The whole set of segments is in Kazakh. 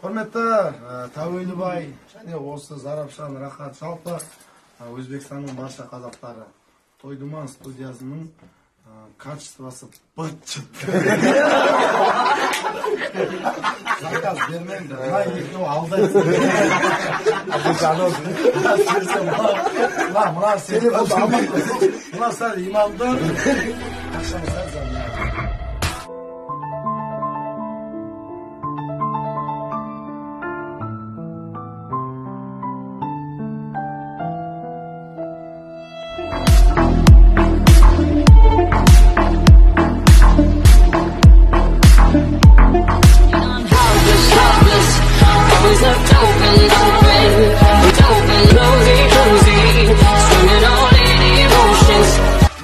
Құрметті Тәуелбай және осы Зарапшан Рахат жалпы Өзбекстанның барша қазақтары Тойдуман студиясының качествосы быт-чыт. Заказ бермеңдер, мына екеуі алдайды. Мына сәл имамдар.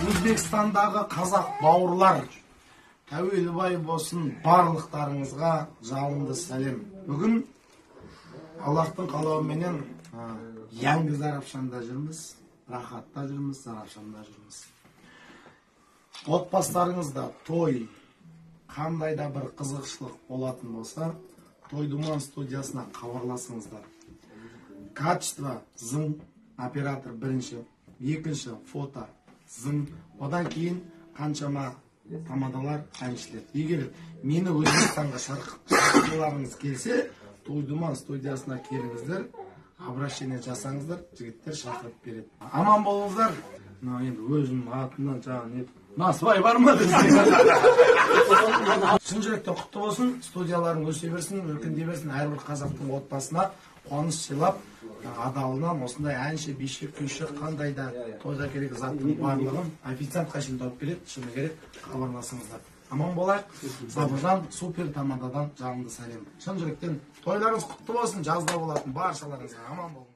Өзбекстандағы қазақ бауырлар, Тәуелбай болсын барлықтарыңызға жалынды сәлем. Бүгін Аллахтың қалауыменен Яңгы Зарапшанда жүрміз, Рахатта жүрміз, Зарапшанда жүрміз. Отбасыларыңызда той, қандай да бір қызықшылық болатын болса, Тойдуман студиясына хабарласыңыздар. Качество зың, оператор бірінші, екінші фото зың, одан кейін қаншама тамадалар әншілер. Егер мені Өзбекстанға шақырғыларыңыз келсе, Тойдуман студиясына келіңіздер, обращение жасаңыздар, жігіттер шақырып береді. Аман болыңыздар. Енді өзімнің атымнан жаңа насыбай бар ма? Шын жүректен құтты болсын, студияларың өсе берсін, өркендей берсін, әрбір қазақтың отбасына қуаныш сыйлап, адалынан осындай әнші, биші, күйші, қандай да тойда керек заттың барлығын официантқа шейін тауып береді, шыны керек, хабарласыңыздар. Аман болайық, Сабырдан, супер тамададан жалынды сәлем. Шын жүректен тойларыңыз құтты болсын, жазда болатын баршаларыңызға аман болыңыз.